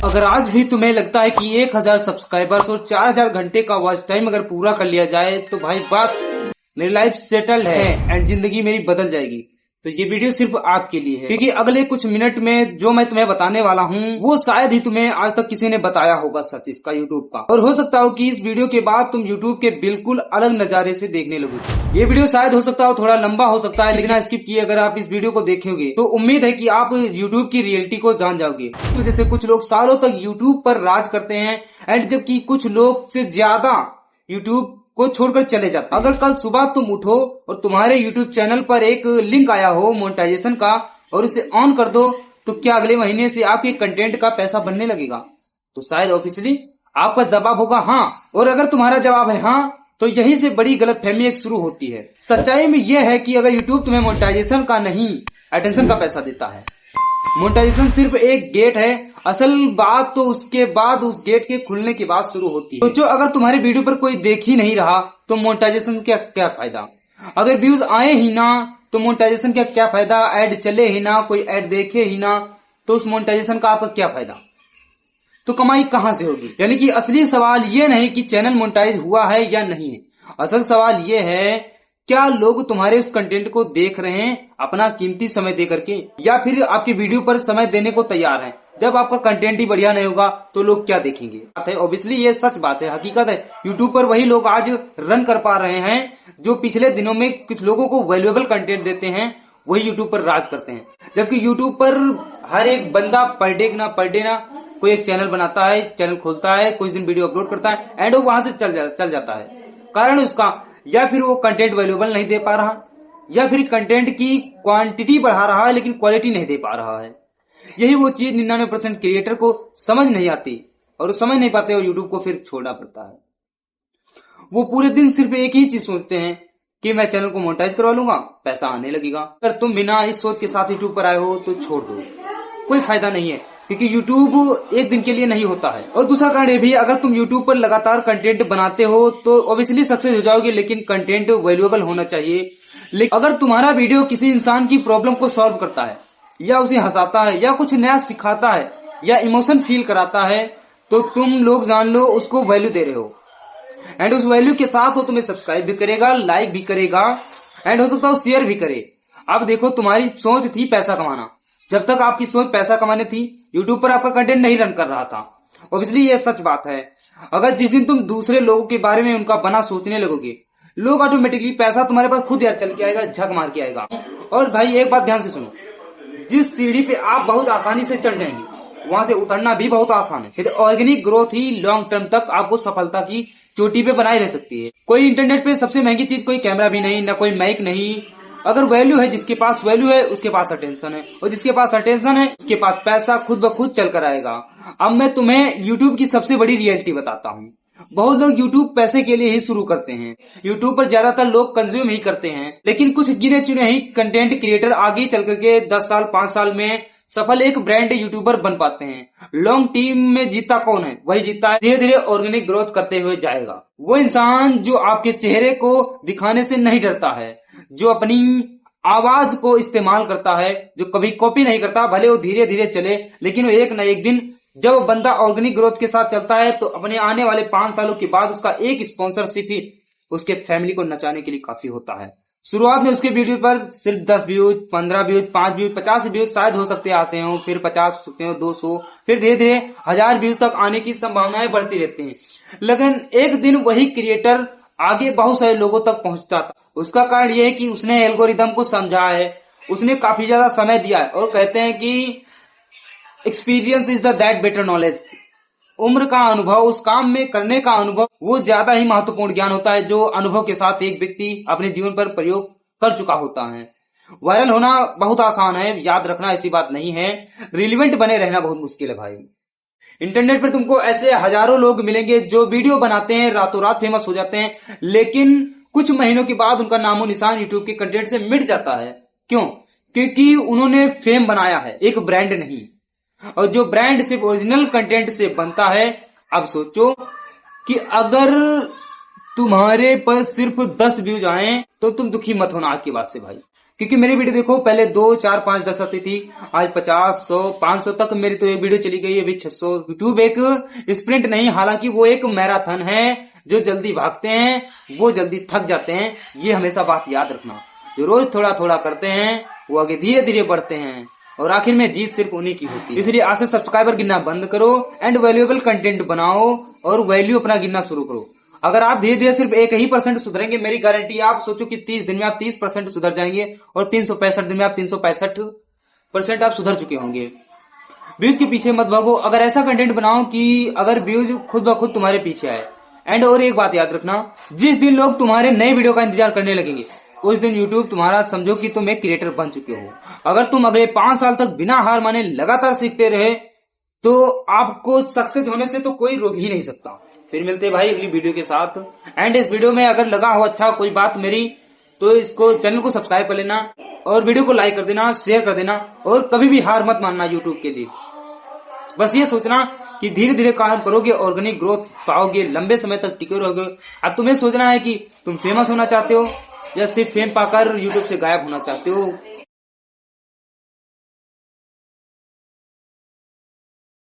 अगर आज भी तुम्हें लगता है कि 1000 सब्सक्राइबर्स और 4000 घंटे का वॉच टाइम अगर पूरा कर लिया जाए तो भाई बस मेरी लाइफ सेटल्ड है एंड जिंदगी मेरी बदल जाएगी, तो ये वीडियो सिर्फ आपके लिए है। क्योंकि अगले कुछ मिनट में जो मैं तुम्हें बताने वाला हूँ वो शायद ही तुम्हें आज तक किसी ने बताया होगा सच इसका यूट्यूब का। और हो सकता हो कि इस वीडियो के बाद तुम यूट्यूब के बिल्कुल अलग नजारे से देखने लगो। ये वीडियो शायद हो सकता हो थोड़ा लंबा हो सकता है, लेकिन स्किप किए अगर आप इस वीडियो को देखेंगे तो उम्मीद है कि आप यूट्यूब की रियलिटी को जान जाओगे। इस वजह से कुछ लोग सालों तक यूट्यूब पर राज करते हैं एंड जबकि कुछ लोग से ज्यादा यूट्यूब को छोड़कर चले जाते। अगर कल सुबह तुम उठो और तुम्हारे YouTube चैनल पर एक लिंक आया हो मोनेटाइजेशन का और उसे ऑन कर दो, तो क्या अगले महीने से आपके कंटेंट का पैसा बनने लगेगा? तो शायद ऑफिशियली आपका जवाब होगा हाँ। और अगर तुम्हारा जवाब है हाँ, तो यहीं से बड़ी गलतफहमी एक शुरू होती है। सच्चाई में यह है कि अगर YouTube तुम्हें मोनेटाइजेशन का नहीं, अटेंशन का पैसा देता है। मोनेटाइजेशन सिर्फ एक गेट है, असल बात तो उसके बाद उस गेट के खुलने की बात शुरू होती है। सोचो अगर तुम्हारे वीडियो पर कोई देख ही नहीं रहा तो मोनेटाइजेशन का क्या फायदा? अगर व्यूज आए ही ना तो मोनेटाइजेशन का क्या फायदा? ऐड चले ही ना, कोई ऐड देखे ही ना, तो उस मोनेटाइजेशन का आपका क्या फायदा? तो कमाई कहां से होगी? यानी कि असली सवाल ये नहीं कि चैनल मोनेटाइज हुआ है या नहीं है, असल सवाल ये है क्या लोग तुम्हारे उस कंटेंट को देख रहे हैं अपना कीमती समय दे करके, या फिर आपकी वीडियो पर समय देने को तैयार हैं। जब आपका कंटेंट ही बढ़िया नहीं होगा तो लोग क्या देखेंगे? बात है ऑब्वियसली, ये सच बात है, हकीकत है। यूट्यूब पर वही लोग आज रन कर पा रहे हैं जो पिछले दिनों में कुछ लोगों को वैल्यूएबल कंटेंट देते हैं, वही यूट्यूब पर राज करते हैं। जबकि यूट्यूब पर हर एक बंदा पर डे ना कोई एक चैनल बनाता है, चैनल खोलता है, कुछ दिन वीडियो अपलोड करता है एंड वो वहां से चल जाता है। कारण उसका या फिर वो कंटेंट वैल्यूएबल नहीं दे पा रहा, या फिर कंटेंट की क्वांटिटी बढ़ा रहा है लेकिन क्वालिटी नहीं दे पा रहा है। यही वो चीज 99% क्रिएटर को समझ नहीं आती और समझ नहीं पाते और यूट्यूब को फिर छोड़ना पड़ता है। वो पूरे दिन सिर्फ एक ही चीज सोचते हैं कि मैं चैनल को मोनेटाइज करवा लूंगा, पैसा आने लगेगा। अगर तुम बिना इस सोच के साथ यूट्यूब पर आए हो तो छोड़ दो, कोई फायदा नहीं है, क्योंकि YouTube एक दिन के लिए नहीं होता है। और दूसरा कारण ये भी, अगर तुम YouTube पर लगातार कंटेंट बनाते हो तो ऑब्वियसली सक्सेस हो जाओगे, लेकिन कंटेंट वैल्यूएबल होना चाहिए। लेकिन अगर तुम्हारा वीडियो किसी इंसान की प्रॉब्लम को सॉल्व करता है, या उसे हंसाता है, या कुछ नया सिखाता है, या इमोशन फील कराता है, तो तुम लोग जान लो उसको वैल्यू दे रहे हो। एंड उस वैल्यू के साथ वो तुम्हें सब्सक्राइब भी करेगा, लाइक भी करेगा एंड हो सकता है शेयर भी करे। अब देखो, तुम्हारी सोच थी पैसा कमाना, जब तक आपकी सोच पैसा कमाने थी यूट्यूब पर आपका कंटेंट नहीं रन कर रहा था। ऑब्वियसली ये सच बात है। अगर जिस दिन तुम दूसरे लोगों के बारे में उनका बना सोचने लगोगे, लोग ऑटोमेटिकली पैसा तुम्हारे पास खुद यार चल के आएगा, झक मार के आएगा। और भाई एक बात ध्यान से सुनो, जिस सीढ़ी पे आप बहुत आसानी से चढ़ जाएंगे वहां से उतरना भी बहुत आसान है। फिर ऑर्गेनिक ग्रोथ ही लॉन्ग टर्म तक आपको सफलता की चोटी पे बनाए रह सकती है। कोई इंटरनेट पे सबसे महंगी चीज कोई कैमरा भी नहीं, ना कोई माइक नहीं। अगर वैल्यू है, जिसके पास वैल्यू है उसके पास अटेंशन है, और जिसके पास अटेंशन है उसके पास पैसा खुद ब खुद चल कर आएगा। अब मैं तुम्हें यूट्यूब की सबसे बड़ी रियलिटी बताता हूँ। बहुत लोग यूट्यूब पैसे के लिए ही शुरू करते हैं। यूट्यूब पर ज्यादातर लोग कंज्यूम ही करते हैं, लेकिन कुछ गिने चुने ही कंटेंट क्रिएटर आगे चल करके 10 साल 5 साल में सफल एक ब्रांड यूट्यूबर बन पाते हैं। लॉन्ग टीम में जीता कौन है? वही जीता है, धीरे धीरे ऑर्गेनिक ग्रोथ करते हुए जाएगा। वो इंसान जो आपके चेहरे को दिखाने से नहीं डरता है, जो अपनी आवाज को इस्तेमाल करता है, जो कभी कॉपी नहीं करता, भले वो धीरे धीरे चले लेकिन वो एक न एक दिन, जब बंदा ऑर्गेनिक ग्रोथ के साथ चलता है तो अपने आने वाले 5 सालों के बाद उसका एक स्पॉन्सरशिप ही उसके फैमिली को नचाने के लिए काफी होता है। शुरुआत में उसके वीडियो पर सिर्फ 10 व्यूज, 15 व्यूज, 5 व्यूज, 50 व्यूज शायद हो सकते आते हो, फिर 50 हो सकते हो, 200, फिर धीरे धीरे 1000 व्यूज तक आने की संभावनाएं बढ़ती रहती हैं। लेकिन एक दिन वही क्रिएटर आगे बहुत सारे लोगों तक पहुंचता था। उसका कारण यह है कि उसने एल्गोरिदम को समझा है, उसने काफी ज्यादा समय दिया है। और कहते हैं कि experience is the that better knowledge. उम्र का अनुभव, उस काम में करने का अनुभव, वो ज्यादा ही महत्वपूर्ण ज्ञान होता है जो अनुभव के साथ एक व्यक्ति अपने जीवन पर प्रयोग कर चुका होता है। वायरल होना बहुत आसान है, याद रखना ऐसी बात नहीं है। रिलेवेंट बने रहना बहुत मुश्किल है भाई। इंटरनेट पर तुमको ऐसे हजारों लोग मिलेंगे जो वीडियो बनाते हैं, रातों रात फेमस हो जाते हैं, लेकिन कुछ महीनों के बाद उनका नामो निशान यूट्यूब के कंटेंट से मिट जाता है। क्यों? क्योंकि उन्होंने फेम बनाया है, एक ब्रांड नहीं। और जो ब्रांड सिर्फ ओरिजिनल कंटेंट से बनता है। अब सोचो कि अगर तुम्हारे पर सिर्फ 10 व्यूज आए तो तुम दुखी मत होना आज के बाद से भाई, क्योंकि मेरी वीडियो देखो पहले 2, 4, 5, 10 आती थी, आज 50, 100, 500 तक मेरी तो एक वीडियो चली गई है, अभी 600। यूट्यूब एक स्प्रिंट नहीं, हालांकि वो एक मैराथन है। जो जल्दी भागते हैं वो जल्दी थक जाते हैं, ये हमेशा बात याद रखना। जो रोज थोड़ा थोड़ा करते हैं वो आगे धीरे धीरे बढ़ते हैं, और आखिर में जीत सिर्फ उन्हीं की होती है। इसलिए आज से सब्सक्राइबर गिनना बंद करो एंड वैल्यूएबल कंटेंट बनाओ और वैल्यू अपना गिनना शुरू करो। अगर आप धीरे धीरे सिर्फ 1% सुधरेंगे, मेरी गारंटी, आप सोचो कि 30 दिन में आप 30% सुधर जाएंगे, और 365 दिन में आप 365% आप सुधर चुके होंगे। व्यूज के पीछे मत भागो, अगर ऐसा कंटेंट बनाओ कि अगर व्यूज खुद ब खुद तुम्हारे पीछे आए। एंड और एक बात याद रखना, जिस दिन लोग तुम्हारे नए वीडियो का इंतजार करने लगेंगे, उस दिन यूट्यूब तुम्हारा समझो कि तुम एक क्रिएटर बन चुके हो। अगर तुम अगले 5 साल तक बिना हार माने लगातार सीखते रहे, तो आपको सक्सेस होने से तो कोई रोक ही नहीं सकता। फिर मिलते हैं भाई अगली वीडियो के साथ। एंड इस वीडियो में अगर लगा हो अच्छा कोई बात मेरी, तो इसको चैनल को सब्सक्राइब कर लेना, और वीडियो को लाइक कर देना, शेयर कर देना, और कभी भी हार मत मानना यूट्यूब के लिए। बस ये सोचना कि धीरे धीरे काम करोगे, ऑर्गेनिक ग्रोथ पाओगे, लंबे समय तक टिके रहोगे। अब तुम्हें सोचना है कि तुम फेमस होना चाहते हो या सिर्फ फेम पाकर यूट्यूब से गायब होना चाहते हो।